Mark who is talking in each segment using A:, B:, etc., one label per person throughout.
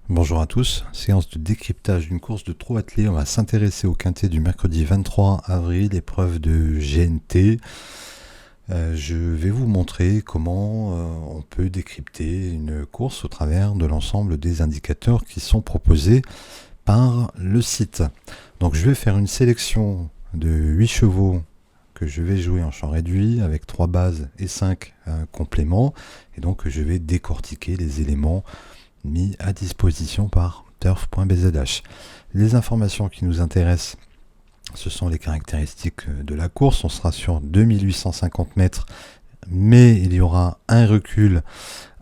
A: Bonjour à tous, séance de décryptage d'une course de trot attelé. On va s'intéresser au quintet du mercredi 23 avril, épreuve de GNT. Je vais vous montrer comment on peut décrypter une course au travers de l'ensemble des indicateurs qui sont proposés par le site. Donc je vais faire une sélection de 8 chevaux que je vais jouer en champ réduit avec 3 bases et 5 compléments. Et donc je vais décortiquer les éléments mis à disposition par turf.bzh. Les informations qui nous intéressent, ce sont les caractéristiques de la course. On sera sur 2850 mètres, mais il y aura un recul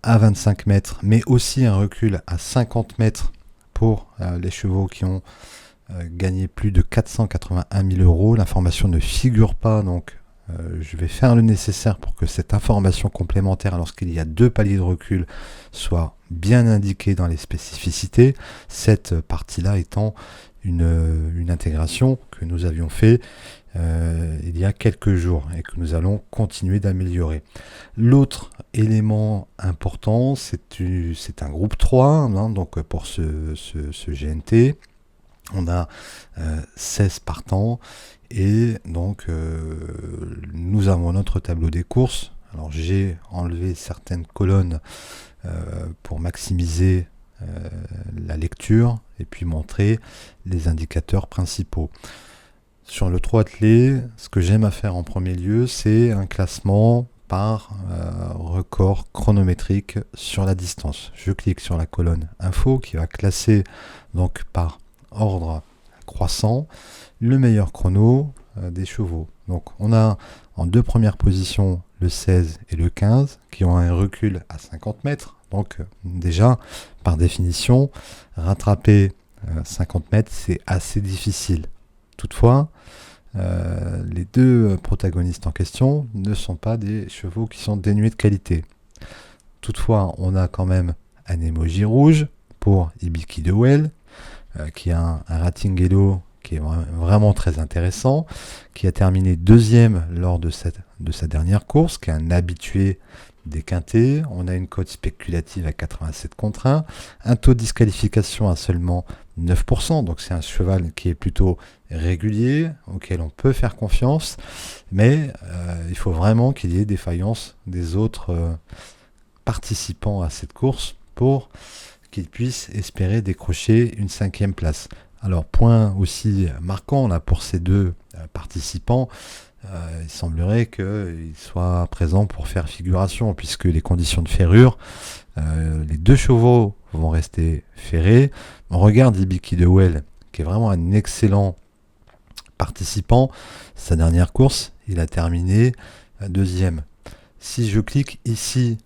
A: à 25 mètres, mais aussi un recul à 50 mètres pour les chevaux qui ont gagné plus de 481 000 euros. L'information ne figure pas, donc je vais faire le nécessaire pour que cette information complémentaire, lorsqu'il y a 2 paliers de recul, soit bien indiquée dans les spécificités, cette partie-là étant une intégration que nous avions fait il y a quelques jours et que nous allons continuer d'améliorer. L'autre élément important, c'est un groupe 3, hein, donc pour ce GNT. On a 16 partants et donc nous avons notre tableau des courses. Alors j'ai enlevé certaines colonnes pour maximiser la lecture et puis montrer les indicateurs principaux. Sur le trot attelé, ce que j'aime à faire en premier lieu, c'est un classement par record chronométrique sur la distance. Je clique sur la colonne info qui va classer donc par ordre croissant le meilleur chrono des chevaux. Donc on a en 2 premières positions le 16 et le 15 qui ont un recul à 50 mètres. Donc déjà, par définition, rattraper 50 mètres, c'est assez difficile. Toutefois, les 2 protagonistes en question ne sont pas des chevaux qui sont dénués de qualité. Toutefois, on a quand même un emoji rouge pour Ibiki de Well, qui a un rating Elo qui est vraiment très intéressant, qui a terminé 2e lors de sa dernière course, qui est un habitué des quintets. On a une cote spéculative à 87 contre 1, un taux de disqualification à seulement 9%, donc c'est un cheval qui est plutôt régulier, auquel on peut faire confiance, mais il faut vraiment qu'il y ait des faillances des autres participants à cette course pour qu'ils puissent espérer décrocher une 5e place. Alors, point aussi marquant là pour ces 2 participants, il semblerait qu'ils soient présents pour faire figuration, puisque les conditions de ferrure, les 2 chevaux vont rester ferrés. On regarde Ibiki de Well, qui est vraiment un excellent participant. Sa dernière course, il a terminé 2e. Si je clique ici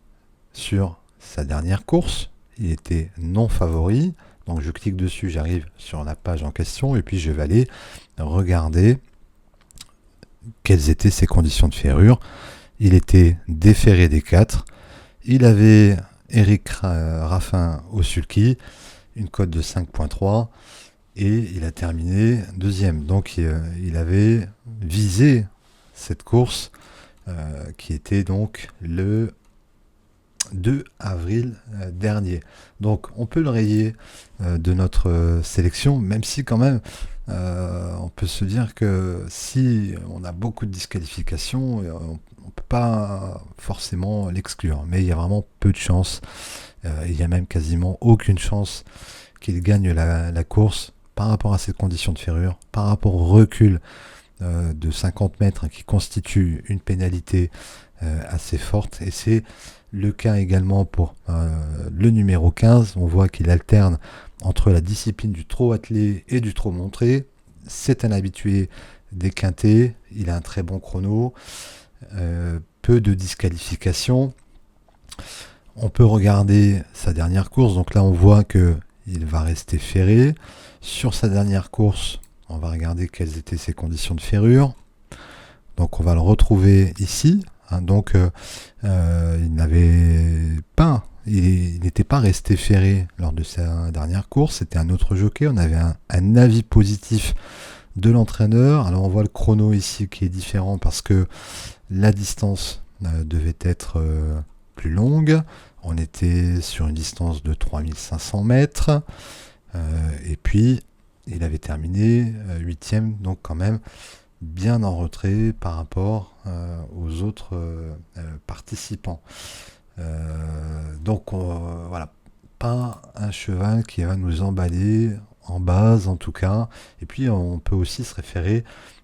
A: sur sa dernière course, il était non favori, donc je clique dessus, j'arrive sur la page en question et puis je vais aller regarder quelles étaient ses conditions de ferrure. Il était déferré des 4, il avait Eric Raffin au sulky, une cote de 5.3 et il a terminé 2e. Donc il avait visé cette course qui était donc le 2 avril dernier. Donc on peut le rayer de notre sélection, même si quand même on peut se dire que si on a beaucoup de disqualifications, on ne peut pas forcément l'exclure. Mais il y a vraiment peu de chances. Il n'y a même quasiment aucune chance qu'il gagne la course par rapport à cette condition de ferrure, par rapport au recul de 50 mètres qui constitue une pénalité assez forte. Et c'est le cas également pour le numéro 15. On voit qu'il alterne entre la discipline du trot attelé et du trot montré. C'est un habitué des quintets. Il a un très bon chrono. Peu de disqualification. On peut regarder sa dernière course. Donc là, on voit qu'il va rester ferré. Sur sa dernière course, on va regarder quelles étaient ses conditions de ferrure. Donc on va le retrouver ici. Donc il n'était pas resté ferré lors de sa dernière course, c'était un autre jockey. On avait un avis positif de l'entraîneur. Alors on voit le chrono ici qui est différent parce que la distance devait être plus longue. On était sur une distance de 3500 mètres. Et puis, il avait terminé 8e, donc quand même bien en retrait par rapport aux autres participants. Donc voilà, pas un cheval qui va nous emballer en base en tout cas. Et puis on peut aussi se référer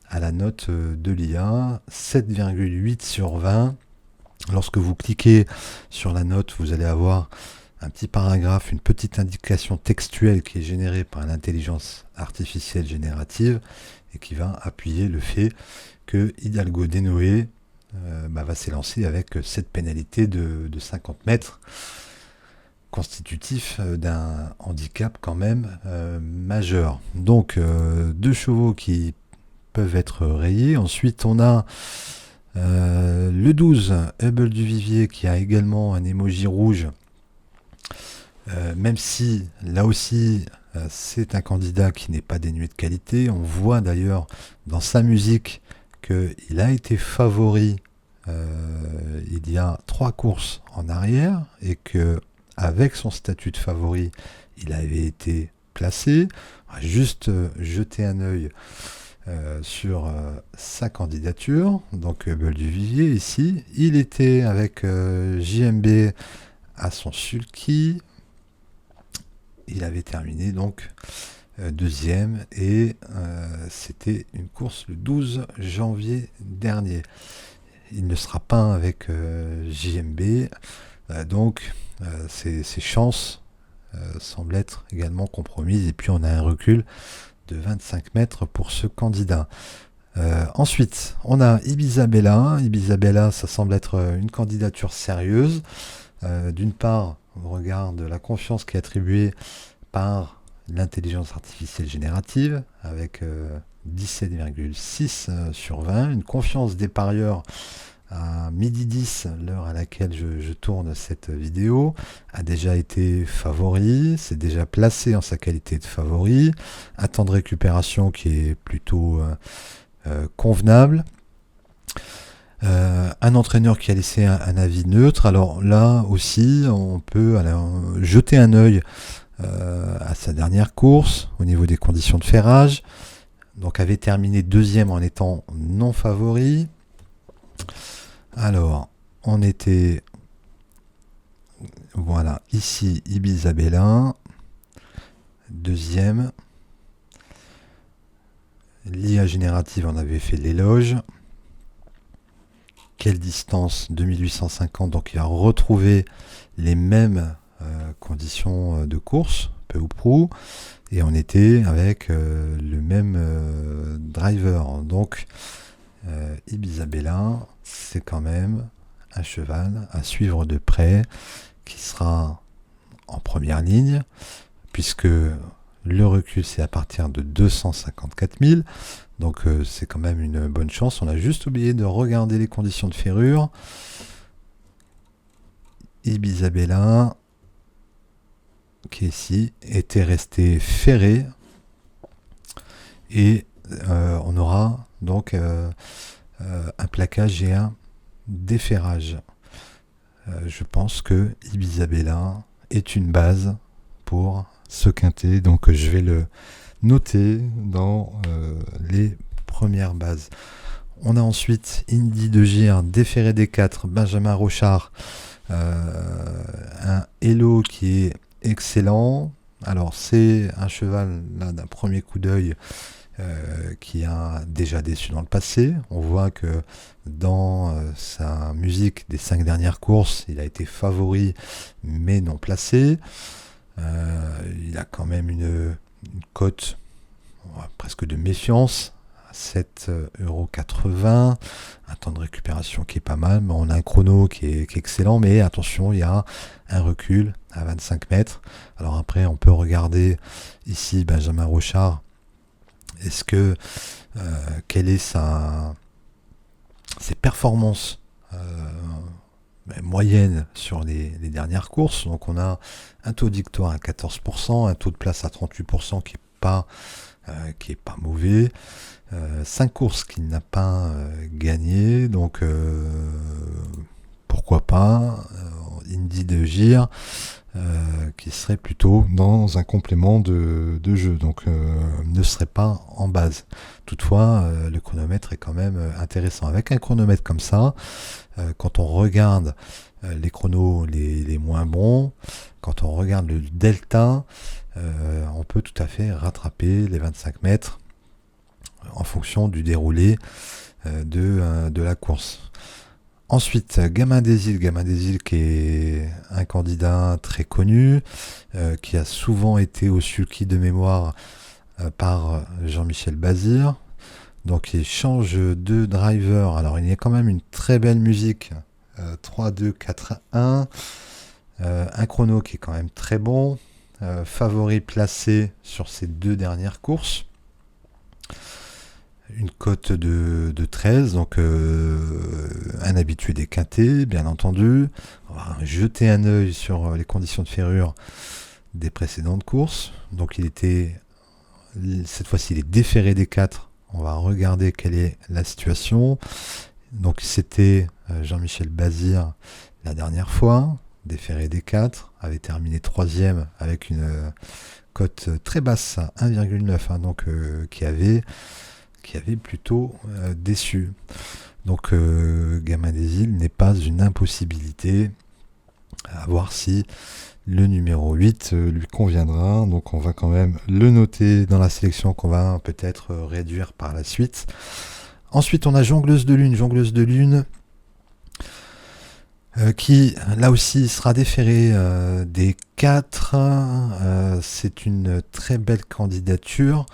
A: à la note de l'IA, 7,8 sur 20. Lorsque vous cliquez sur la note, vous allez avoir un petit paragraphe, une petite indication textuelle qui est générée par l'intelligence artificielle générative et qui va appuyer le fait que Hidalgo Dénoé va s'élancer avec cette pénalité de 50 mètres, constitutif d'un handicap quand même majeur. Donc 2 chevaux qui peuvent être rayés. Ensuite on a le 12, Hubble du Vivier, qui a également un emoji rouge, même si là aussi c'est un candidat qui n'est pas dénué de qualité. On voit d'ailleurs dans sa musique qu'il a été favori il y a 3 courses en arrière et que avec son statut de favori il avait été placé. On va juste jeter un œil sur sa candidature. Donc Hubble du Vivier ici, il était avec JMB à son sulky, il avait terminé donc deuxième et c'était une course le 12 janvier dernier. Il ne sera pas avec JMB, donc ses chances semblent être également compromises et puis on a un recul de 25 mètres pour ce candidat. Ensuite, on a Ibiza Bella. Ibiza Bella, ça semble être une candidature sérieuse. D'une part, on regarde la confiance qui est attribuée par l'intelligence artificielle générative avec 17,6 sur 20. Une confiance des parieurs à midi 10, l'heure à laquelle je tourne cette vidéo, a déjà été favori, c'est déjà placé en sa qualité de favori, un temps de récupération qui est plutôt convenable, un entraîneur qui a laissé un avis neutre. Alors là aussi, on peut jeter un œil à sa dernière course au niveau des conditions de ferrage. Donc avait terminé deuxième en étant non favori. Alors, on était, voilà, ici Ibiza Bella, deuxième. L'IA générative en avait fait l'éloge. Quelle distance? 2850, donc il a retrouvé les mêmes conditions de course, peu ou prou, et on était avec le même driver. Donc Ibiza Bella, c'est quand même un cheval à suivre de près qui sera en première ligne, puisque le recul c'est à partir de 254 000, donc c'est quand même une bonne chance. On a juste oublié de regarder les conditions de ferrure. Ibiza Bella, qui ici était resté ferré, et on aura donc un plaquage et un déferrage. Je pense que Ibiza Bella est une base pour ce quintet, donc je vais le noter dans les premières bases. On a ensuite Indy de Gire, Déferré D4, Benjamin Rochard, un Hello qui est excellent. Alors c'est un cheval là d'un premier coup d'œil qui a déjà déçu dans le passé. On voit que dans sa musique des 5 dernières courses, il a été favori mais non placé. Il a quand même une cote presque de méfiance, à 7,80 €, un temps de récupération qui est pas mal, mais on a un chrono qui est excellent, mais attention, il y a un recul à 25 mètres. Alors après, on peut regarder ici Benjamin Rochard. Est-ce que quelle est ses performances moyennes sur les dernières courses? Donc on a un taux de victoire à 14%, un taux de place à 38% qui est pas mauvais. 5 courses qu'il n'a pas gagnées, donc pourquoi pas Indy de Gir, qui serait plutôt dans un complément de jeu, donc ne serait pas en base. Toutefois, le chronomètre est quand même intéressant. Avec un chronomètre comme ça, quand on regarde les chronos les moins bons, quand on regarde le delta, on peut tout à fait rattraper les 25 mètres en fonction du déroulé de la course. Ensuite, Gamin des Îles qui est un candidat très connu, qui a souvent été au sulky de mémoire par Jean-Michel Bazir. Donc il change de driver. Alors il y a quand même une très belle musique, 3, 2, 4, 1. Un chrono qui est quand même très bon. Favori placé sur ces 2 dernières courses. Une cote de 13, donc un habitué des quintés, bien entendu. On va jeter un œil sur les conditions de ferrure des précédentes courses. Donc cette fois-ci, il est déféré des 4. On va regarder quelle est la situation. Donc c'était Jean-Michel Bazir la dernière fois, déféré des 4, avait terminé 3e avec une cote très basse, 1,9, donc qui avait plutôt déçu. Donc Gamin des Îles n'est pas une impossibilité, à voir si le numéro 8 lui conviendra. Donc on va quand même le noter dans la sélection qu'on va peut-être réduire par la suite. Ensuite on a Jongleuse de Lune qui là aussi sera déféré des 4. C'est une très belle candidature.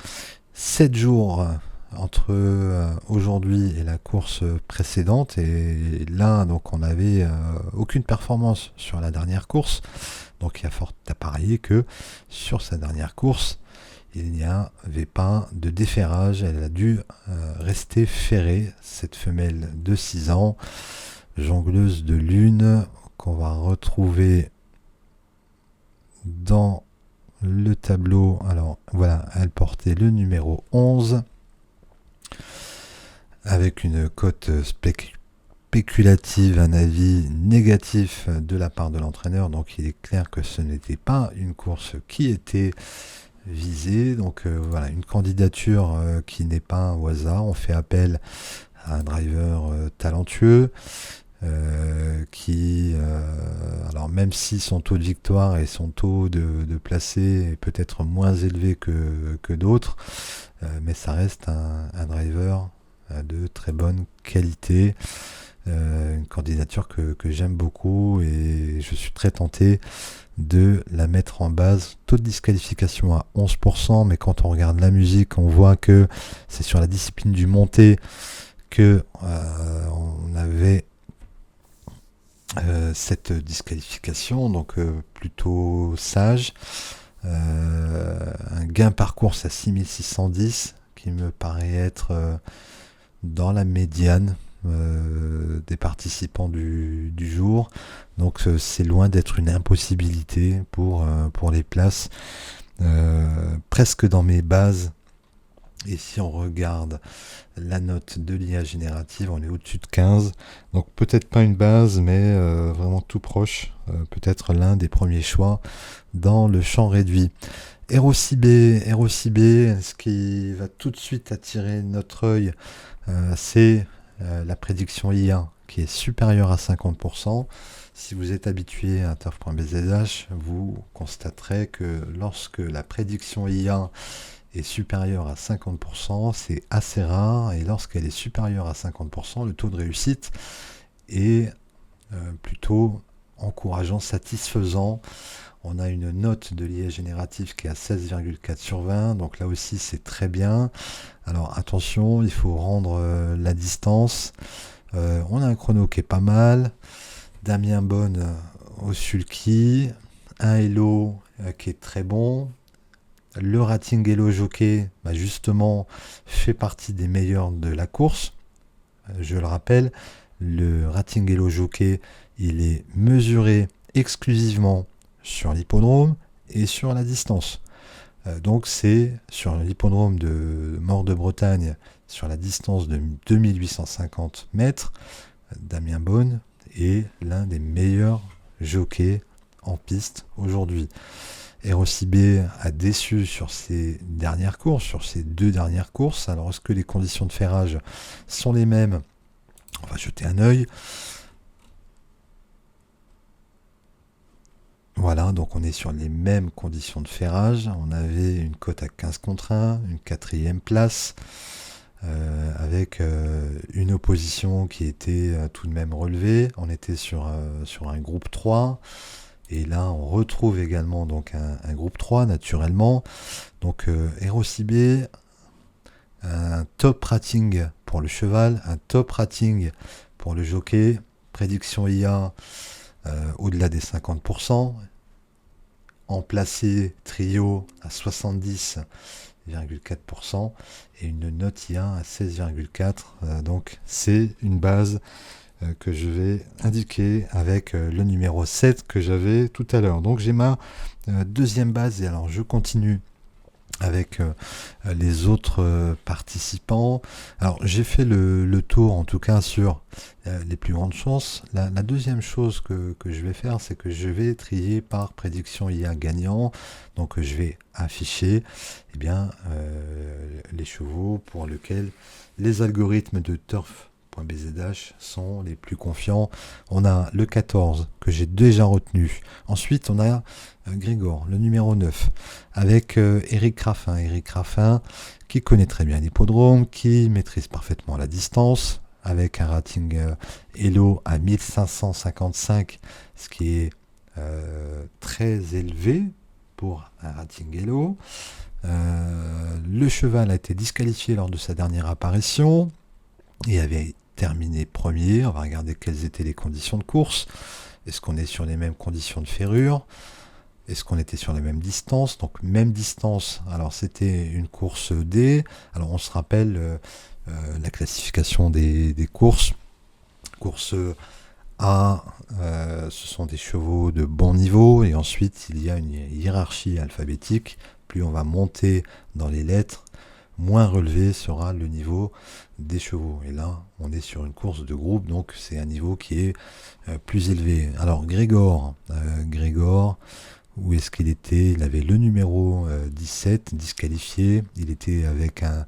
A: 7 jours entre aujourd'hui et la course précédente, et là donc on n'avait aucune performance sur la dernière course, donc il y a fort à parier que sur sa dernière course il n'y avait pas de déferrage, elle a dû rester ferrée, cette femelle de 6 ans, Jongleuse de Lune, qu'on va retrouver dans le tableau. Alors voilà, elle portait le numéro 11 avec une cote spéculative, un avis négatif de la part de l'entraîneur. Donc il est clair que ce n'était pas une course qui était visée. Donc voilà, une candidature qui n'est pas au hasard. On fait appel à un driver talentueux. Alors même si son taux de victoire et son taux de placé est peut-être moins élevé que d'autres, mais ça reste un driver de très bonne qualité, une candidature que j'aime beaucoup, et je suis très tenté de la mettre en base. Taux de disqualification à 11%, mais quand on regarde la musique, on voit que c'est sur la discipline du monté que on avait cette disqualification, donc plutôt sage. Un gain par course à 6610 qui me paraît être dans la médiane des participants du jour, donc c'est loin d'être une impossibilité pour les places, presque dans mes bases. Et si on regarde la note de l'IA générative, on est au-dessus de 15. Donc peut-être pas une base, mais vraiment tout proche. Peut-être l'un des premiers choix dans le champ réduit. ROCB, ce qui va tout de suite attirer notre œil, c'est la prédiction IA qui est supérieure à 50%. Si vous êtes habitué à turf.bzh, vous constaterez que lorsque la prédiction IA est supérieure à 50%, c'est assez rare, et lorsqu'elle est supérieure à 50%, le taux de réussite est plutôt encourageant, satisfaisant. On a une note de l'IA générative qui est à 16,4 sur 20, donc là aussi c'est très bien. Alors attention, il faut rendre la distance. On a un chrono qui est pas mal, Damien Bonne au sulky, un Hello qui est très bon. Le Rating Hello Jockey, justement, fait partie des meilleurs de la course. Je le rappelle, le Rating Hello Jockey, il est mesuré exclusivement sur l'hippodrome et sur la distance. Donc c'est sur l'hippodrome de Maure de Bretagne, sur la distance de 2850 mètres, Damien Bonne est l'un des meilleurs jockeys en piste aujourd'hui. Rossi B a déçu sur ses dernières courses, sur ses 2 dernières courses. Alors est-ce que les conditions de ferrage sont les mêmes? On va jeter un œil. Voilà, donc on est sur les mêmes conditions de ferrage. On avait une cote à 15 contre 1, une 4e place, avec une opposition qui était tout de même relevée. On était sur un groupe 3. Et là, on retrouve également donc un groupe 3, naturellement. Donc, Rossi B, un top rating pour le cheval, un top rating pour le jockey. Prédiction IA au-delà des 50%. En placé trio à 70,4% et une note IA à 16,4%. Donc, c'est une base que je vais indiquer avec le numéro 7 que j'avais tout à l'heure. Donc j'ai ma deuxième base et alors je continue avec les autres participants. Alors j'ai fait le tour en tout cas sur les plus grandes chances. La deuxième chose que je vais faire, c'est que je vais trier par prédiction IA gagnant. Donc je vais afficher les chevaux pour lesquels les algorithmes de Turf.bzh sont les plus confiants. On a le 14 que j'ai déjà retenu. Ensuite, on a Grégor, le numéro 9, avec Eric Raffin. Eric Raffin qui connaît très bien l'hippodrome, qui maîtrise parfaitement la distance, avec un rating Elo à 1555, ce qui est très élevé pour un rating Elo. Le cheval a été disqualifié lors de sa dernière apparition et avait terminé premier. On va regarder quelles étaient les conditions de course. Est-ce qu'on est sur les mêmes conditions de ferrure? Est-ce qu'on était sur les mêmes distances? Donc même distance. Alors c'était une course D. Alors on se rappelle la classification des courses. Course A, ce sont des chevaux de bon niveau. Et ensuite il y a une hiérarchie alphabétique. Plus on va monter dans les lettres, moins relevé sera le niveau des chevaux. Et là, on est sur une course de groupe, donc c'est un niveau qui est plus élevé. Alors, Grégor, où est-ce qu'il était? Il avait le numéro 17, disqualifié. Il était avec un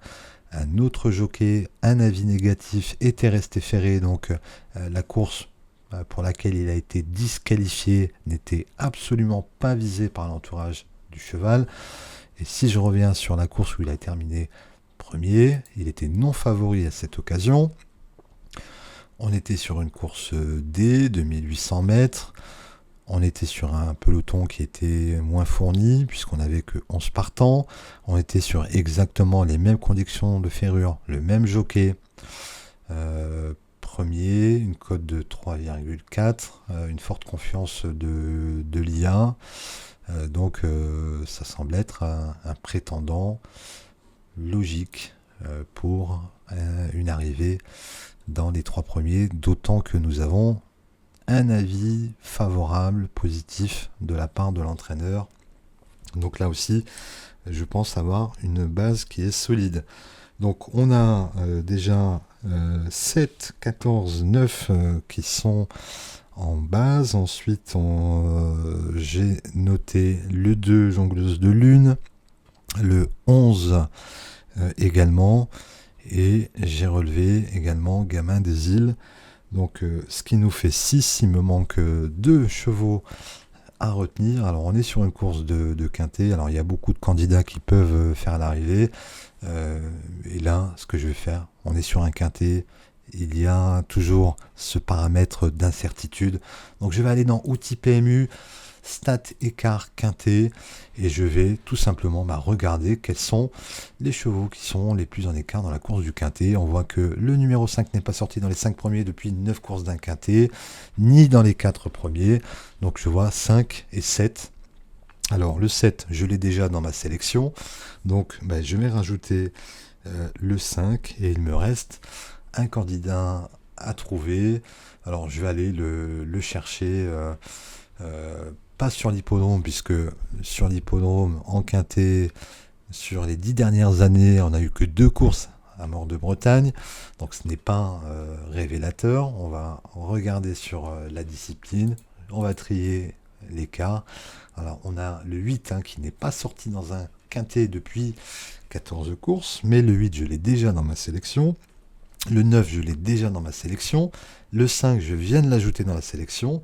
A: autre jockey, un avis négatif, était resté ferré. Donc, la course pour laquelle il a été disqualifié n'était absolument pas visée par l'entourage du cheval. Et si je reviens sur la course où il a terminé premier, il était non favori à cette occasion. On était sur une course D de 1800 mètres. On était sur un peloton qui était moins fourni puisqu'on n'avait que 11 partants. On était sur exactement les mêmes conditions de ferrure, le même jockey. Premier, une cote de 3,4, une forte confiance de l'IA. Donc ça semble être un prétendant logique pour une arrivée dans les 3 premiers, d'autant que nous avons un avis favorable, positif de la part de l'entraîneur. Donc là aussi, je pense avoir une base qui est solide. Donc on a déjà 7, 14, 9 qui sont en base. Ensuite, j'ai noté le 2, jongleuse de lune, le 11 également, et j'ai relevé également gamin des îles. Donc, ce qui nous fait 6, il me manque 2 chevaux à retenir. Alors, on est sur une course de quintet. Alors, il y a beaucoup de candidats qui peuvent faire l'arrivée. Et là, ce que je vais faire, on est sur un quintet. Il y a toujours ce paramètre d'incertitude. Donc je vais aller dans outils PMU, stat écart quintet, et je vais tout simplement regarder quels sont les chevaux qui sont les plus en écart dans la course du quintet. On voit que le numéro 5 n'est pas sorti dans les 5 premiers depuis 9 courses d'un quintet, ni dans les 4 premiers. Donc je vois 5 et 7. Alors le 7, je l'ai déjà dans ma sélection. Donc je vais rajouter le 5 et il me reste un candidat à trouver. Alors je vais aller le chercher, pas sur l'hippodrome, puisque sur l'hippodrome en quintet, sur les 10 dernières années, on n'a eu que 2 courses à Mort de Bretagne, donc ce n'est pas révélateur. On va regarder sur la discipline, on va trier l'écart. Alors on a le 8 qui n'est pas sorti dans un quintet depuis 14 courses, mais le 8 je l'ai déjà dans ma sélection. Le 9, je l'ai déjà dans ma sélection. Le 5, je viens de l'ajouter dans la sélection.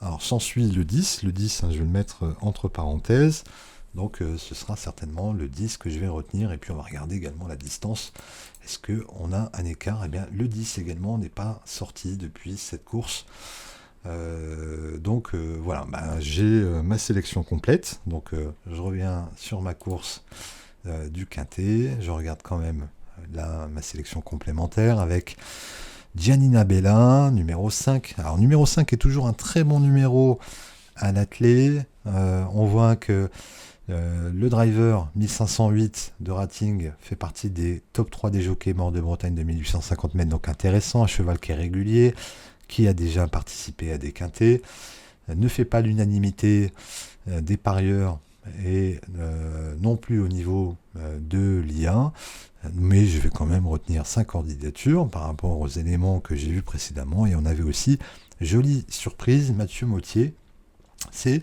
A: Alors, s'ensuit le 10. Le 10, je vais le mettre entre parenthèses. Donc, ce sera certainement le 10 que je vais retenir. Et puis, on va regarder également la distance. Est-ce qu'on a un écart? Eh bien, le 10 également n'est pas sorti depuis cette course. Voilà, j'ai ma sélection complète. Donc, je reviens sur ma course du quintet. Je regarde quand même là ma sélection complémentaire avec Giannina Bella, numéro 5. Alors numéro 5 est toujours un très bon numéro à l'attelé. On voit que le driver 1508 de Rating fait partie des top 3 des jockeys Mort de Bretagne de 1850 mètres, donc intéressant, un cheval qui est régulier, qui a déjà participé à des quintets, ne fait pas l'unanimité des parieurs et non plus au niveau de l'IA, mais je vais quand même retenir 5 candidatures par rapport aux éléments que j'ai vus précédemment. Et on avait aussi, jolie surprise, Mathieu Mautier, c'est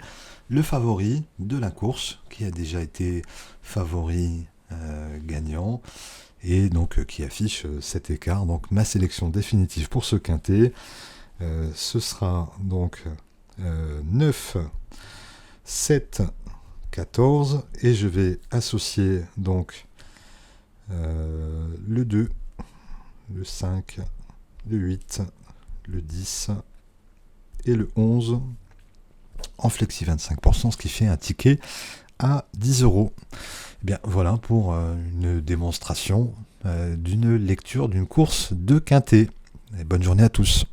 A: le favori de la course, qui a déjà été favori gagnant, et donc qui affiche cet écart. Donc ma sélection définitive pour ce quintet, ce sera donc 9, 7, 14, et je vais associer donc le 2, le 5, le 8, le 10 et le 11 en flexi 25%, ce qui fait un ticket à 10 €. Eh bien voilà pour une démonstration d'une lecture d'une course de quintet. Et bonne journée à tous.